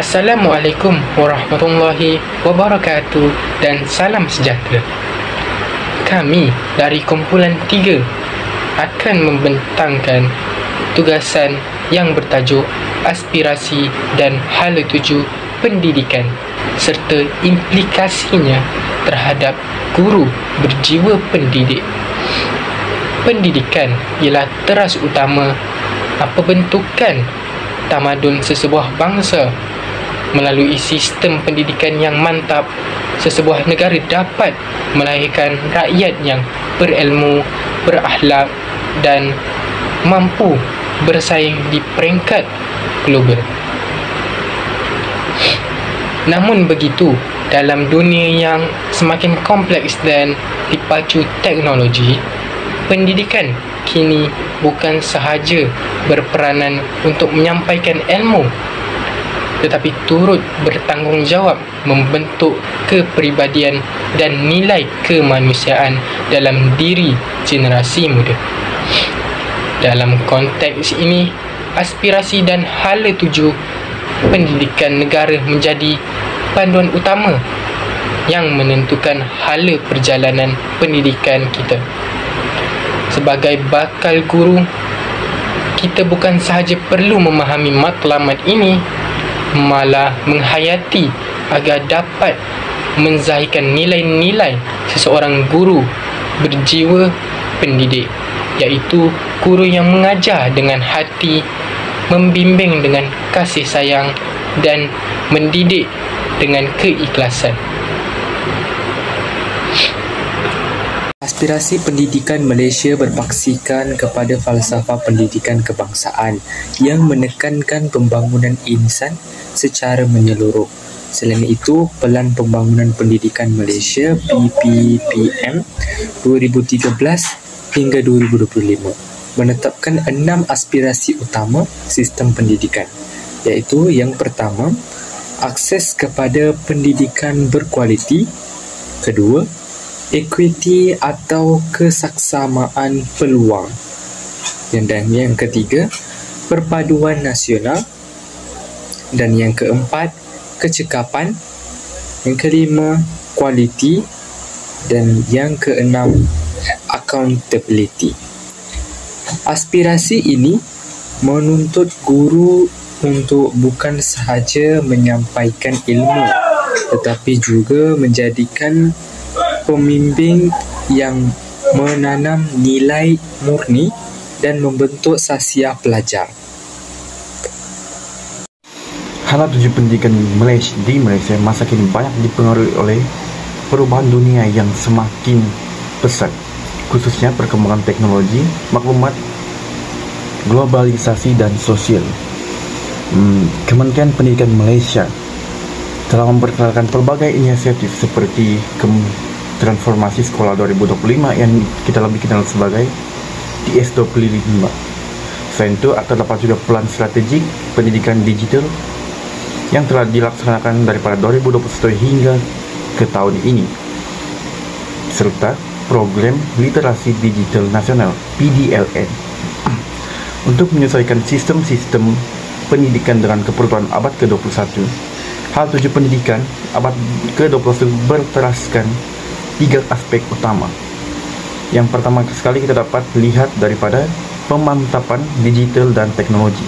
Assalamualaikum warahmatullahi wabarakatuh dan salam sejahtera. Kami dari kumpulan 3 akan membentangkan tugasan yang bertajuk Aspirasi dan Hala Tuju Pendidikan serta implikasinya terhadap guru berjiwa pendidik. Pendidikan ialah teras utama pembentukan tamadun sesebuah bangsa. Melalui sistem pendidikan yang mantap, sesebuah negara dapat melahirkan rakyat yang berilmu, berakhlak dan mampu bersaing di peringkat global. Namun begitu, dalam dunia yang semakin kompleks dan dipacu teknologi, pendidikan kini bukan sahaja berperanan untuk menyampaikan ilmu, tetapi turut bertanggungjawab membentuk kepribadian dan nilai kemanusiaan dalam diri generasi muda. Dalam konteks ini, aspirasi dan hala tuju pendidikan negara menjadi panduan utama yang menentukan hala perjalanan pendidikan kita. Sebagai bakal guru, kita bukan sahaja perlu memahami matlamat ini, malah menghayati agar dapat menzahirkan nilai-nilai seseorang guru berjiwa pendidik, iaitu guru yang mengajar dengan hati, membimbing dengan kasih sayang dan mendidik dengan keikhlasan. Aspirasi pendidikan Malaysia berpaksikan kepada falsafah pendidikan kebangsaan yang menekankan pembangunan insan secara menyeluruh. Selain itu, Pelan Pembangunan Pendidikan Malaysia PPPM 2013 hingga 2025 menetapkan 6 aspirasi utama sistem pendidikan, iaitu yang pertama, akses kepada pendidikan berkualiti; kedua, equity atau kesaksamaan peluang; dan yang ketiga, perpaduan nasional; dan yang keempat, kecekapan; yang kelima, kualiti; dan yang keenam, accountability. Aspirasi ini menuntut guru untuk bukan sahaja menyampaikan ilmu, tetapi juga menjadikan pembimbing yang menanam nilai murni dan membentuk sasiah pelajar. Hala tuju pendidikan di Malaysia masa kini banyak dipengaruhi oleh perubahan dunia yang semakin pesat, khususnya perkembangan teknologi, maklumat, globalisasi dan sosial. Kementerian Pendidikan Malaysia telah memperkenalkan pelbagai inisiatif seperti Transformasi Sekolah 2025 yang kita lebih kenal sebagai TS25. Selain itu, terdapat juga Pelan Strategik Pendidikan Digital yang telah dilaksanakan daripada 2021 hingga ke tahun ini, serta Program Literasi Digital Nasional PDLN untuk menyesuaikan sistem-sistem pendidikan dengan keperluan abad ke-21. Hal tuju pendidikan abad ke-21 berteraskan 3 aspek utama. Yang pertama sekali kita dapat lihat daripada pemantapan digital dan teknologi.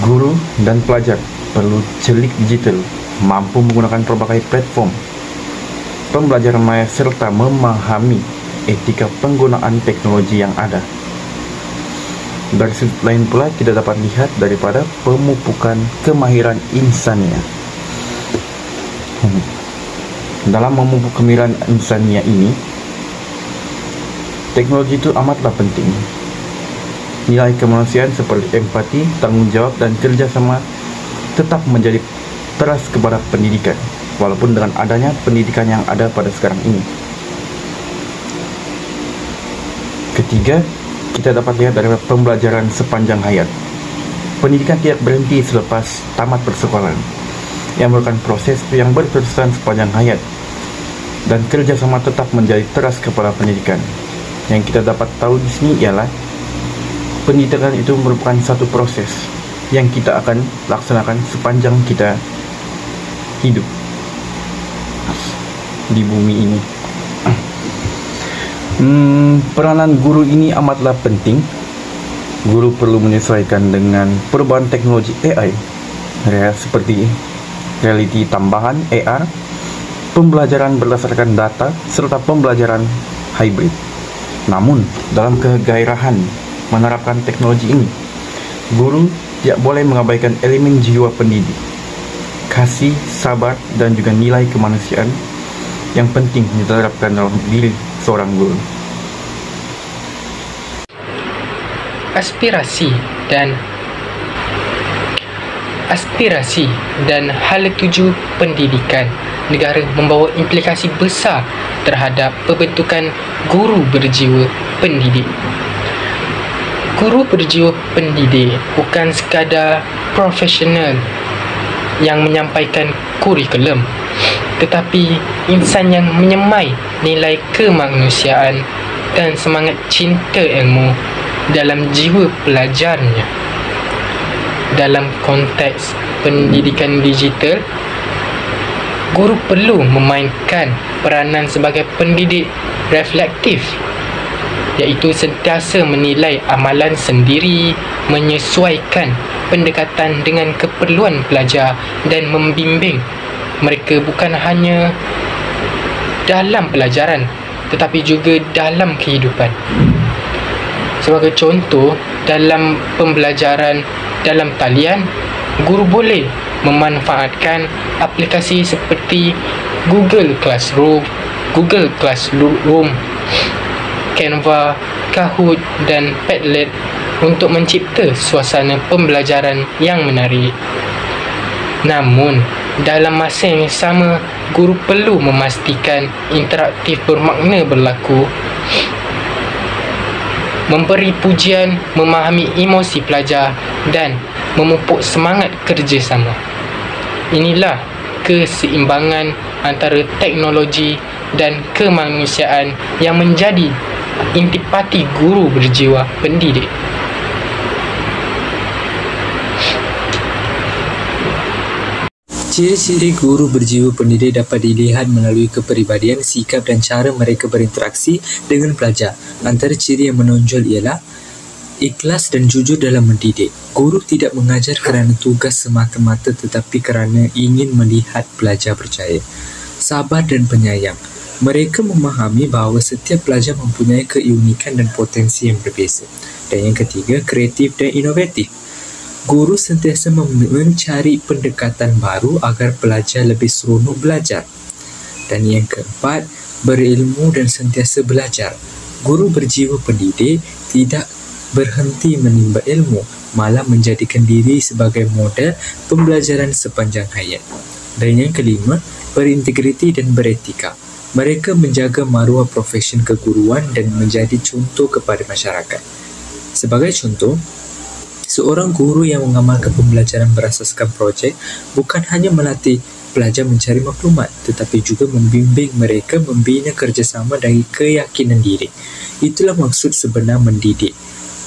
Guru dan pelajar perlu celik digital, mampu menggunakan berbagai platform pembelajaran maya serta memahami etika penggunaan teknologi yang ada. Dari sudut lain pula, kita dapat lihat daripada pemupukan kemahiran insannya. Dalam memupuk kemahiran insannya ini, teknologi itu amatlah penting. Nilai kemanusiaan seperti empati, tanggungjawab dan kerjasama tetap menjadi teras kepada pendidikan, walaupun dengan adanya pendidikan yang ada pada sekarang ini. Ketiga, kita dapat lihat dari pembelajaran sepanjang hayat. Pendidikan tidak berhenti selepas tamat persekolahan, yang merupakan proses yang berterusan sepanjang hayat, dan kerjasama tetap menjadi teras kepada pendidikan. Yang kita dapat tahu di sini ialah pendidikan itu merupakan satu proses yang kita akan laksanakan sepanjang kita hidup di bumi ini. Peranan guru ini amatlah penting. Guru perlu menyesuaikan dengan perubahan teknologi AI seperti realiti tambahan AR, pembelajaran berdasarkan data, serta pembelajaran hybrid. Namun, dalam kegairahan menerapkan teknologi ini, guru tidak boleh mengabaikan elemen jiwa pendidik, kasih, sabar, dan juga nilai kemanusiaan yang penting diterapkan dalam diri seorang guru. Aspirasi dan hala tuju pendidikan negara membawa implikasi besar terhadap pembentukan guru berjiwa pendidik. Guru berjiwa pendidik bukan sekadar profesional yang menyampaikan kurikulum, tetapi insan yang menyemai nilai kemanusiaan dan semangat cinta ilmu dalam jiwa pelajarnya. Dalam konteks pendidikan digital, guru perlu memainkan peranan sebagai pendidik reflektif, iaitu sentiasa menilai amalan sendiri, menyesuaikan pendekatan dengan keperluan pelajar dan membimbing mereka bukan hanya dalam pelajaran tetapi juga dalam kehidupan. Sebagai contoh, dalam pembelajaran dalam talian, guru boleh memanfaatkan aplikasi seperti Google Classroom, Canva, Kahoot dan Padlet untuk mencipta suasana pembelajaran yang menarik. Namun, dalam masa yang sama, guru perlu memastikan interaktif bermakna berlaku, memberi pujian, memahami emosi pelajar dan memupuk semangat kerjasama. Inilah keseimbangan antara teknologi dan kemanusiaan yang menjadi intipati guru berjiwa pendidik. Ciri-ciri guru berjiwa pendidik dapat dilihat melalui kepribadian, sikap dan cara mereka berinteraksi dengan pelajar. Antara ciri yang menonjol ialah ikhlas dan jujur dalam mendidik. Guru tidak mengajar kerana tugas semata-mata tetapi kerana ingin melihat pelajar berjaya. Sabar dan penyayang. Mereka memahami bahawa setiap pelajar mempunyai keunikan dan potensi yang berbeza. Dan yang ketiga, kreatif dan inovatif. Guru sentiasa mencari pendekatan baru agar pelajar lebih seronok belajar. Dan yang keempat, berilmu dan sentiasa belajar. Guru berjiwa pendidik tidak berhenti menimba ilmu, malah menjadikan diri sebagai model pembelajaran sepanjang hayat. Dan yang kelima, berintegriti dan beretika. Mereka menjaga maruah profesion keguruan dan menjadi contoh kepada masyarakat. Sebagai contoh, seorang guru yang mengamalkan pembelajaran berasaskan projek bukan hanya melatih pelajar mencari maklumat tetapi juga membimbing mereka membina kerjasama dan keyakinan diri. Itulah maksud sebenar mendidik,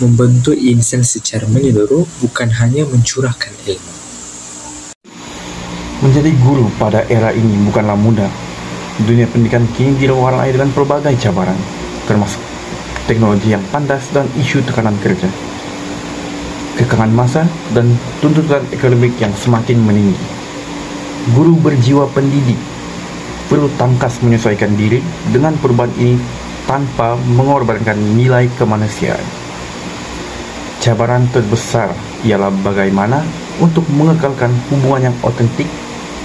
membentuk insan secara menyeluruh, bukan hanya mencurahkan ilmu. Menjadi guru pada era ini bukanlah mudah. Dunia pendidikan kini diwarnai dengan pelbagai cabaran, termasuk teknologi yang kandas dan isu tekanan kerja, kekangan masa, dan tuntutan akademik yang semakin meninggi. Guru berjiwa pendidik perlu tangkas menyesuaikan diri dengan perubahan ini tanpa mengorbankan nilai kemanusiaan. Cabaran terbesar ialah bagaimana untuk mengekalkan hubungan yang otentik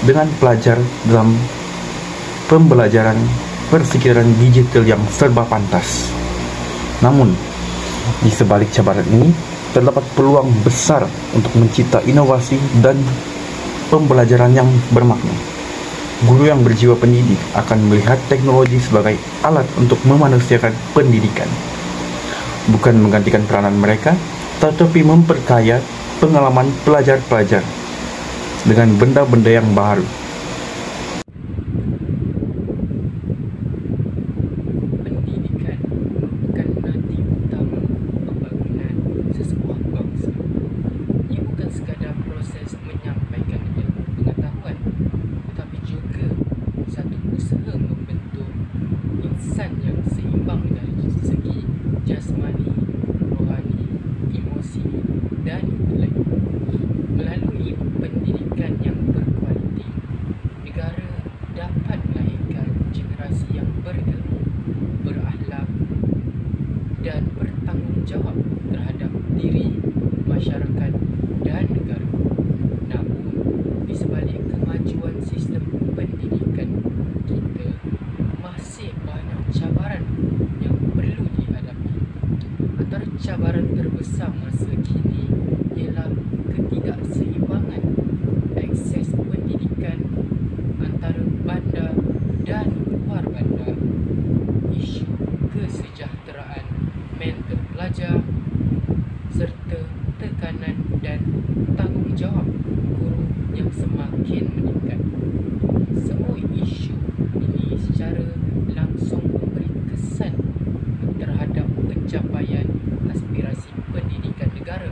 dengan pelajar dalam pembelajaran persekitaran digital yang serba pantas. Namun, di sebalik cabaran ini, terdapat peluang besar untuk mencipta inovasi dan pembelajaran yang bermakna. Guru yang berjiwa pendidik akan melihat teknologi sebagai alat untuk memanusiakan pendidikan, bukan menggantikan peranan mereka, tetapi memperkaya pengalaman pelajar-pelajar dengan benda-benda yang baru. Pendidikan merupakan nadi utama pembangunan sesebuah bangsa. Ia bukan sekadar dan bertanggungjawab terhadap diri, masyarakat dan negara. Namun, di sebalik kemajuan sistem pendidikan kita, masih banyak cabaran yang perlu dihadapi. Antara cabaran terbesar masa kini ialah ketidakseimbangan akses pendidikan antara bandar dan luar bandar, isu kesejahteraan mental pelajar, serta tekanan dan tanggungjawab guru yang semakin meningkat. Semua isu ini secara langsung memberi kesan terhadap pencapaian aspirasi pendidikan negara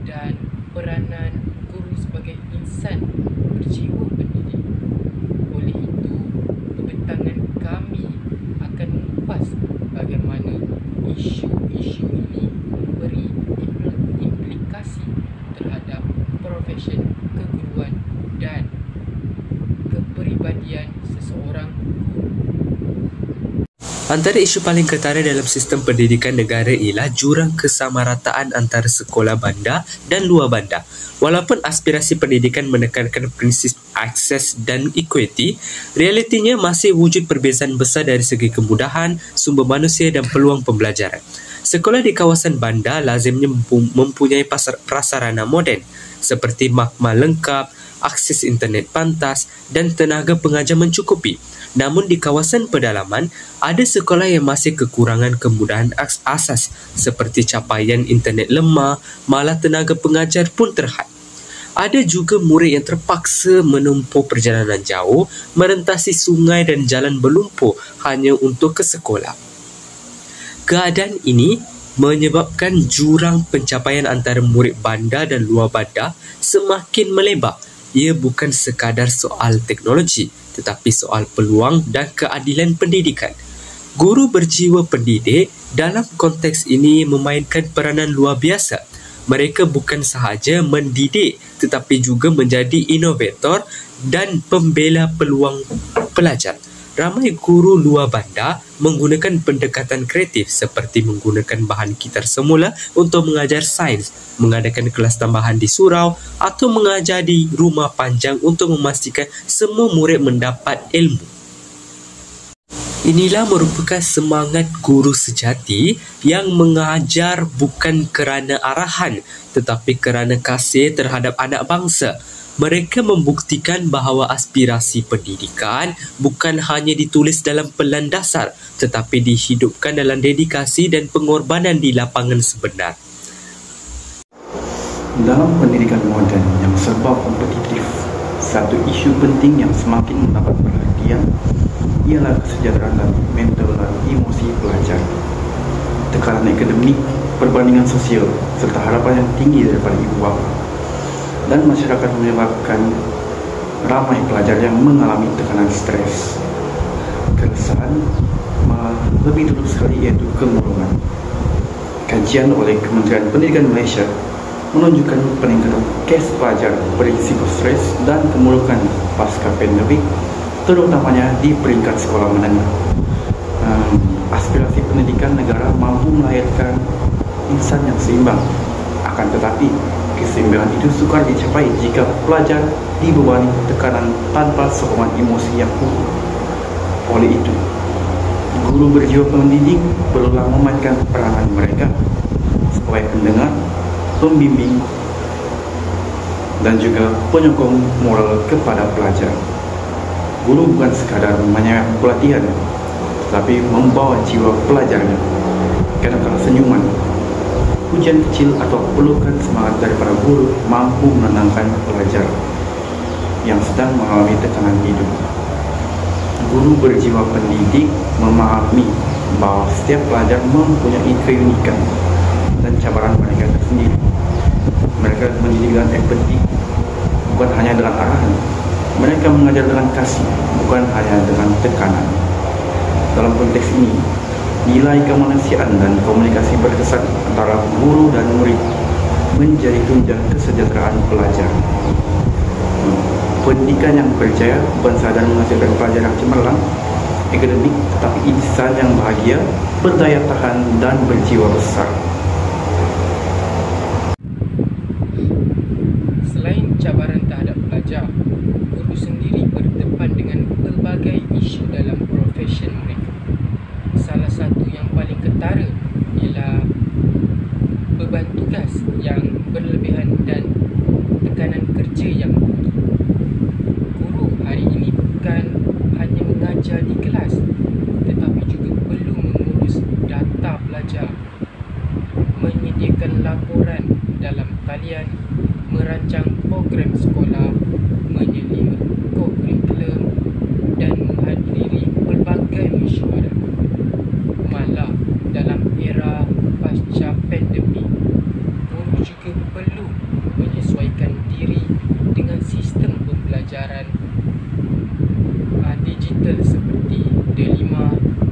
dan peranan guru sebagai insan berjiwa pendidik. Oleh itu, pembentangan kami akan mengupas bagaimana isu-isu ini memberi implikasi terhadap profesion keguruan dan kepribadian seseorang guru. Antara isu paling ketara dalam sistem pendidikan negara ialah jurang kesamarataan antara sekolah bandar dan luar bandar. Walaupun aspirasi pendidikan menekankan prinsip akses dan equity, realitinya masih wujud perbezaan besar dari segi kemudahan, sumber manusia dan peluang pembelajaran. Sekolah di kawasan bandar lazimnya mempunyai prasarana moden seperti makmal lengkap, akses internet pantas dan tenaga pengajar mencukupi. Namun di kawasan pedalaman, ada sekolah yang masih kekurangan kemudahan asas seperti capaian internet lemah, malah tenaga pengajar pun terhad. Ada juga murid yang terpaksa menempuh perjalanan jauh, merentasi sungai dan jalan berlumpur hanya untuk ke sekolah. Keadaan ini menyebabkan jurang pencapaian antara murid bandar dan luar bandar semakin melebar. Ia bukan sekadar soal teknologi, tetapi soal peluang dan keadilan pendidikan. Guru berjiwa pendidik dalam konteks ini memainkan peranan luar biasa. Mereka bukan sahaja mendidik, tetapi juga menjadi inovator dan pembela peluang pelajar. Ramai guru luar bandar menggunakan pendekatan kreatif seperti menggunakan bahan gitar semula untuk mengajar sains, mengadakan kelas tambahan di surau atau mengajar di rumah panjang untuk memastikan semua murid mendapat ilmu. Inilah merupakan semangat guru sejati yang mengajar bukan kerana arahan tetapi kerana kasih terhadap anak bangsa. Mereka membuktikan bahawa aspirasi pendidikan bukan hanya ditulis dalam pelan dasar tetapi dihidupkan dalam dedikasi dan pengorbanan di lapangan sebenar. Dalam pendidikan moden yang serba kompetitif, satu isu penting yang semakin mendapat perhatian ialah kesejahteraan dan mental dan emosi pelajar. Tekanan akademik, perbandingan sosial serta harapan yang tinggi daripada ibu bapa dan masyarakat menyebabkan ramai pelajar yang mengalami tekanan stres. Keresahan lebih dulu sekali iaitu kemurungan. Kajian oleh Kementerian Pendidikan Malaysia menunjukkan peningkatan kes pelajar berisiko stres dan kemurungan pasca pandemik, terutamanya di peringkat sekolah menengah. Aspirasi pendidikan negara mampu melahirkan insan yang seimbang. Akan tetapi, keseimbangan itu sukar dicapai jika pelajar dibebani tekanan tanpa sokongan emosi yang kukuh. Oleh itu, guru berjiwa pendidik perlulah memainkan peranan mereka sebagai pendengar, pembimbing dan juga penyokong moral kepada pelajar. Guru bukan sekadar menyayang pelatihan, tetapi membawa jiwa pelajarnya. Kadang-kadang senyuman, pujian kecil atau pelukan semangat daripada guru mampu menenangkan pelajar yang sedang mengalami tekanan hidup. Guru berjiwa pendidik memahami bahawa setiap pelajar mempunyai keunikan dan cabaran mereka tersendiri. Mereka mendidik dengan empati, bukan hanya dengan arahan. Mereka mengajar dengan kasih, bukan hanya dengan tekanan. Dalam konteks ini, nilai kemanusiaan dan komunikasi berkesan antara guru dan murid menjadi tunjang kesejahteraan pelajar. Pendidikan yang berjaya bukan sekadar menghasilkan pelajar yang cemerlang, akademik, tetapi insan yang bahagia, berdaya tahan dan berjiwa besar. Selain cabaran terhadap pelajar, guru sendiri berdepan dengan pelbagai isu dalam profesyen mereka. Salah satu yang paling ketara ialah beban tugas yang berlebihan dan tekanan kerja yang tinggi. Guru hari ini bukan hanya mengajar di kelas, tetapi juga perlu mengurus data pelajar, menyediakan laporan dalam talian, merancang program sekolah, menyelima kurikulum dan menghadiri pelbagai mesyuarat. Malah dalam era pasca pandemik, guru juga perlu menyesuaikan diri dengan sistem pembelajaran digital seperti D5,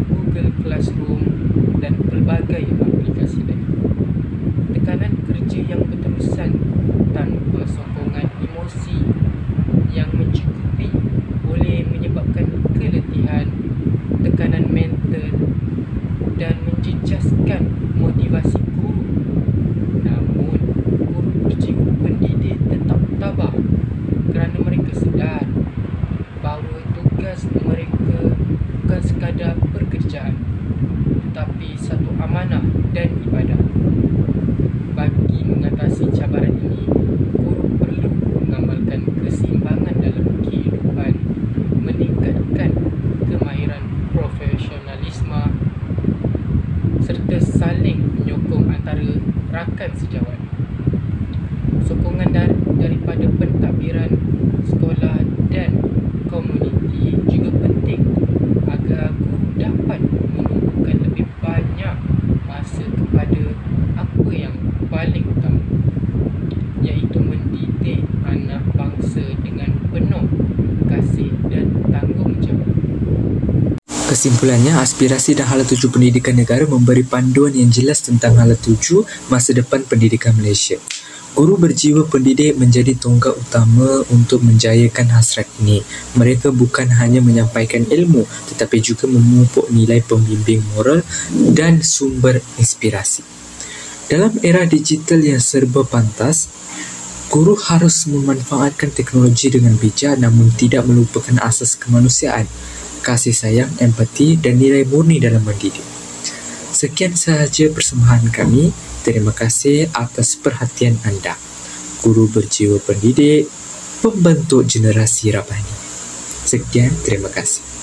Google Classroom dan pelbagai aplikasi lain. Tekanan kerja yang berterusan tanpa sokongan emosi yang mencukupi boleh menyebabkan keletihan, tekanan mental dan menjejaskan motivasi guru. Namun, guru berjiwa pendidik tetap tabah kerana mereka sedar bahawa tugas mereka bukan sekadar pekerjaan, tetapi satu amanah dan ibadah. Bagi mengatasi cabaran ini, guru perlu mengamalkan keseimbangan dalam kehidupan, meningkatkan kemahiran profesionalisme serta saling menyokong antara rakan sejawat. Sokongan daripada pentadbiran sekolah dan komuniti juga penting agar guru dapat menumpukan lebih banyak masa kepada apa yang paling utama, iaitu mendidik anak bangsa dengan penuh kasih dan tanggungjawab. Kesimpulannya, aspirasi dan hala tuju pendidikan negara memberi panduan yang jelas tentang hala tuju masa depan pendidikan Malaysia. Guru berjiwa pendidik menjadi tonggak utama untuk menjayakan hasrat ini. Mereka bukan hanya menyampaikan ilmu, tetapi juga memupuk nilai pembimbing moral dan sumber inspirasi. Dalam era digital yang serba pantas, guru harus memanfaatkan teknologi dengan bijak namun tidak melupakan asas kemanusiaan, kasih sayang, empati dan nilai murni dalam mendidik. Sekian sahaja persembahan kami. Terima kasih atas perhatian anda. Guru berjiwa pendidik, pembentuk generasi Rabbani. Sekian, terima kasih.